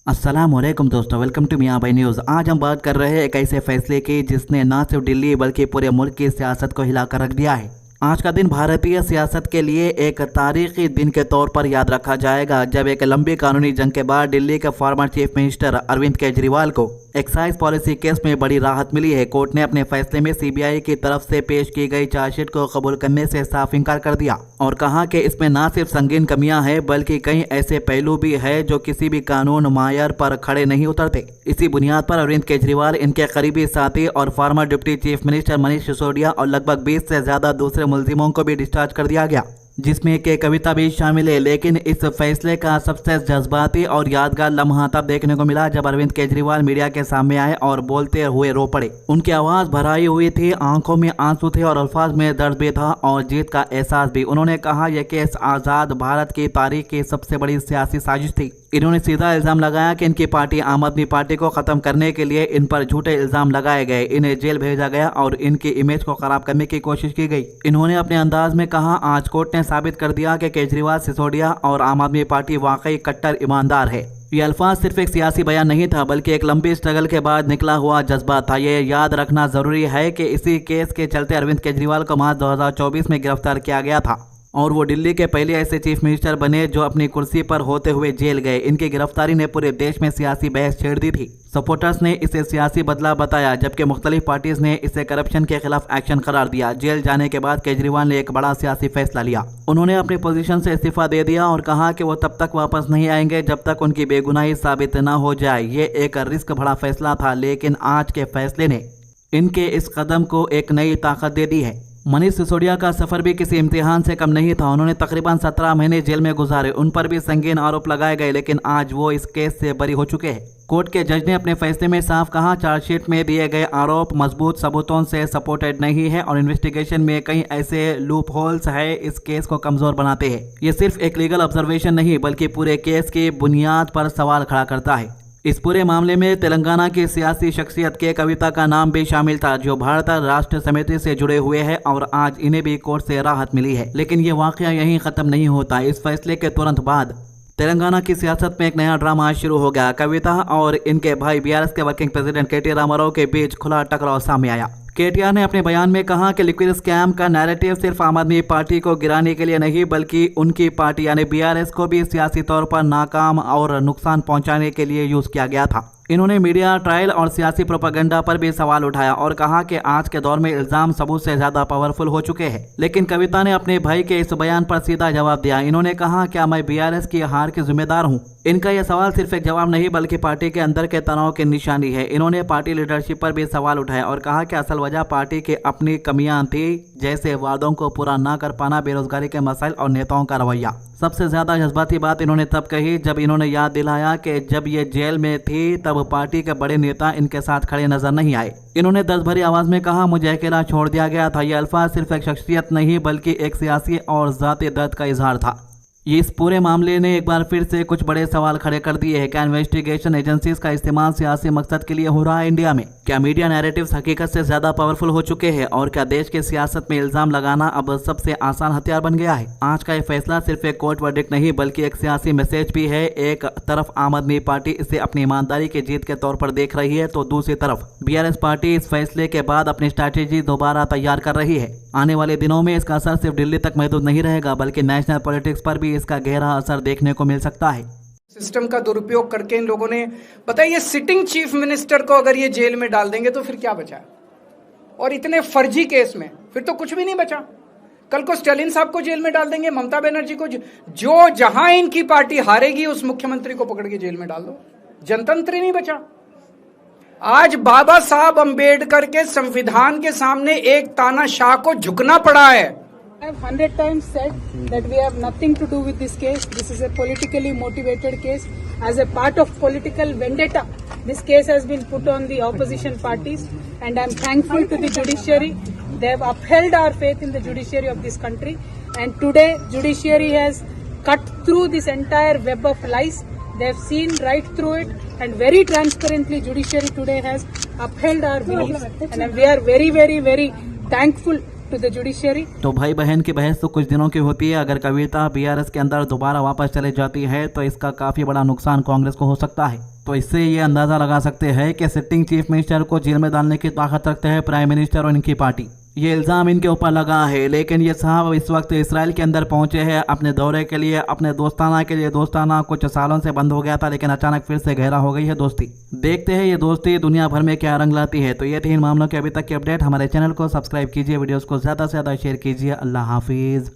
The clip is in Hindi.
अस्सलामुअलैकुम दोस्तों, वेलकम टू मियां भाई न्यूज़। आज हम बात कर रहे हैं एक ऐसे फैसले की जिसने न सिर्फ दिल्ली बल्कि पूरे मुल्क की सियासत को हिलाकर रख दिया है। आज का दिन भारतीय सियासत के लिए एक तारीखी दिन के तौर पर याद रखा जाएगा, जब एक लंबी कानूनी जंग के बाद दिल्ली के former chief minister Arvind Kejriwal को एक्साइज पॉलिसी केस में बड़ी राहत मिली है। कोर्ट ने अपने फैसले में सीबीआई की तरफ से पेश की गई चार्जशीट को कबूल करने से साफ इनकार कर दिया और कहा कि इसमें न सिर्फ संगीन कमियां हैं बल्कि कई ऐसे पहलू भी है जो किसी भी कानून मायर पर खड़े नहीं उतरते। इसी बुनियाद पर अरविंद केजरीवाल, इनके करीबी साथी और farmer deputy chief minister Manish Sisodia और लगभग 20 से ज्यादा दूसरे मुलजिमों को भी डिस्चार्ज कर दिया गया, जिसमें के कविता भी शामिल है। लेकिन इस फैसले का सबसे जज्बाती और यादगार लम्हा तब देखने को मिला जब अरविंद केजरीवाल मीडिया के सामने आए और बोलते हुए रो पड़े। उनकी आवाज भराई हुई थी, आंखों में आंसू थे और अल्फाज में दर्द भी था और जीत का एहसास भी। उन्होंने कहा यह केस आजाद भारत की तारीख की सबसे बड़ी सियासी साजिश थी। इन्होंने सीधा इल्जाम लगाया कि इनकी पार्टी आम आदमी पार्टी को खत्म करने के लिए इन पर झूठे इल्जाम लगाए गए, इन्हें जेल भेजा गया और इनकी इमेज को खराब करने की कोशिश की गई। इन्होंने अपने अंदाज में कहा, आज कोर्ट ने साबित कर दिया कि केजरीवाल, सिसोदिया और आम आदमी पार्टी वाकई कट्टर ईमानदार है। ये अल्फाज सिर्फ एक सियासी बयान नहीं था बल्कि एक लंबी स्ट्रगल के बाद निकला हुआ जज्बा था। ये याद रखना जरूरी है कि इसी केस के चलते अरविंद केजरीवाल को मार्च 2024 में गिरफ्तार किया गया था और वो दिल्ली के पहले ऐसे चीफ मिनिस्टर बने जो अपनी कुर्सी पर होते हुए जेल गए। इनकी गिरफ्तारी ने पूरे देश में सियासी बहस छेड़ दी थी। सपोर्टर्स ने इसे सियासी बदलाव बताया जबकि मुख्तलिफ पार्टीज ने इसे करप्शन के खिलाफ एक्शन करार दिया। जेल जाने के बाद केजरीवाल ने एक बड़ा सियासी फैसला लिया। उन्होंने अपनी पोजीशन से इस्तीफा दे दिया और कहा कि वो तब तक वापस नहीं आएंगे जब तक उनकी बेगुनाही साबित न हो जाए। ये एक रिस्क भरा फैसला था, लेकिन आज के फैसले ने इनके इस कदम को एक नई ताकत दे दी है। मनीष सिसोदिया का सफर भी किसी इम्तिहान से कम नहीं था। उन्होंने तकरीबन 17 महीने जेल में गुजारे, उन पर भी संगीन आरोप लगाए गए, लेकिन आज वो इस केस से बरी हो चुके हैं। कोर्ट के जज ने अपने फैसले में साफ कहा, चार्जशीट में दिए गए आरोप मजबूत सबूतों से सपोर्टेड नहीं है और इन्वेस्टिगेशन में कई ऐसे लूप होल्स है इस केस को कमजोर बनाते हैं। ये सिर्फ एक लीगल ऑब्जर्वेशन नहीं बल्कि पूरे केस की बुनियाद पर सवाल खड़ा करता है। इस पूरे मामले में तेलंगाना की सियासी शख्सियत के कविता का नाम भी शामिल था, जो भारत राष्ट्र समिति से जुड़े हुए हैं और आज इन्हें भी कोर्ट से राहत मिली है। लेकिन ये वाकया यहीं खत्म नहीं होता। इस फैसले के तुरंत बाद तेलंगाना की सियासत में एक नया ड्रामा शुरू हो गया। कविता और इनके भाई बीआरएस के वर्किंग प्रेसिडेंट केटी रामाराव के बीच खुला टकराव सामने आया। केटीआर ने अपने बयान में कहा कि लिक्विड स्कैम का नैरेटिव सिर्फ आम आदमी पार्टी को गिराने के लिए नहीं बल्कि उनकी पार्टी यानी बीआरएस को भी सियासी तौर पर नाकाम और नुकसान पहुंचाने के लिए यूज किया गया था। इन्होंने मीडिया ट्रायल और सियासी प्रोपेगेंडा पर भी सवाल उठाया और कहा कि आज के दौर में इल्जाम सबूत से ज्यादा पावरफुल हो चुके हैं। लेकिन कविता ने अपने भाई के इस बयान पर सीधा जवाब दिया। इन्होंने कहा, क्या मैं बीआरएस की हार की जिम्मेदार हूं? इनका यह सवाल सिर्फ एक जवाब नहीं बल्कि पार्टी के अंदर के तनाव की निशानी है। इन्होंने पार्टी लीडरशिप पर भी सवाल उठाया और कहा कि असल वजह पार्टी की अपनी कमियां थी, जैसे वादों को पूरा न कर पाना, बेरोजगारी के मसाइल और नेताओं का रवैया। सबसे ज्यादा जज्बाती बात इन्होंने तब कही जब इन्होंने याद दिलाया कि जब ये जेल में थी तब पार्टी के बड़े नेता इनके साथ खड़े नजर नहीं आए। इन्होंने दर्द भरी आवाज में कहा, मुझे अकेला छोड़ दिया गया था। ये अल्फाज सिर्फ एक शख्सियत नहीं बल्कि एक सियासी और जाती दर्द का इजहार था। ये इस पूरे मामले ने एक बार फिर से कुछ बड़े सवाल खड़े कर दिए हैं। क्या इन्वेस्टिगेशन एजेंसीज का इस्तेमाल सियासी मकसद के लिए हो रहा है इंडिया में? क्या मीडिया नैरेटिव्स हकीकत से ज्यादा पावरफुल हो चुके हैं? और क्या देश की सियासत में इल्जाम लगाना अब सबसे आसान हथियार बन गया है? आज का ये फैसला सिर्फ एक कोर्ट वर्डिक्ट नहीं बल्कि एक सियासी मैसेज भी है। एक तरफ आम आदमी पार्टी इसे अपनी ईमानदारी की जीत के तौर पर देख रही है तो दूसरी तरफ बीआरएस पार्टी इस फैसले के बाद अपनी स्ट्रैटेजी दोबारा तैयार कर रही है। आने वाले दिनों में इसका असर सिर्फ दिल्ली तक महदूद नहीं रहेगा बल्कि नेशनल पॉलिटिक्स पर भी इसका गहरा असर देखने को मिल सकता है। सिस्टम का दुरुपयोग करके इन लोगों ने बताइए, सिटिंग चीफ मिनिस्टर को अगर ये जेल में डाल देंगे तो फिर क्या बचा? और इतने फर्जी केस में फिर तो कुछ भी नहीं बचा। कल को स्टालिन साहब को जेल में डाल देंगे, ममता बनर्जी को, जो जहां इनकी पार्टी हारेगी उस मुख्यमंत्री को पकड़ के जेल में डाल दो। जनतंत्र ही नहीं बचा। आज बाबा साहब अंबेडकर के संविधान के सामने एक तानाशाह को झुकना पड़ा है। I have 100 times said that we have nothing to do with this case. This is a politically motivated case. As a part of political vendetta, this case has been put on the opposition parties, and I am thankful to the judiciary. They have upheld our faith in the judiciary of this country, and today judiciary has cut through this entire web of lies. They have seen right through it, and very transparently judiciary today has upheld our beliefs, and we are very, very, very thankful to the judiciary. तो भाई बहन की बहस तो कुछ दिनों की होती है, अगर कविता बीआरएस के अंदर दोबारा वापस चली जाती है तो इसका काफी बड़ा नुकसान कांग्रेस को हो सकता है। तो इससे ये अंदाजा लगा सकते हैं कि सिटिंग चीफ मिनिस्टर को जेल में डालने की ताकत रखते हैं प्राइम मिनिस्टर और इनकी पार्टी। ये इल्ज़ाम इनके ऊपर लगा है, लेकिन ये साहब इस वक्त इसराइल के अंदर पहुंचे हैं अपने दौरे के लिए, अपने दोस्ताना के लिए। दोस्ताना कुछ सालों से बंद हो गया था, लेकिन अचानक फिर से गहरा हो गई है दोस्ती। देखते हैं ये दोस्ती दुनिया भर में क्या रंग लाती है। तो ये थी इन मामलों के अभी तक की अपडेट। हमारे चैनल को सब्सक्राइब कीजिए, वीडियोस को ज़्यादा से ज़्यादा शेयर कीजिए। अल्लाह हाफिज़।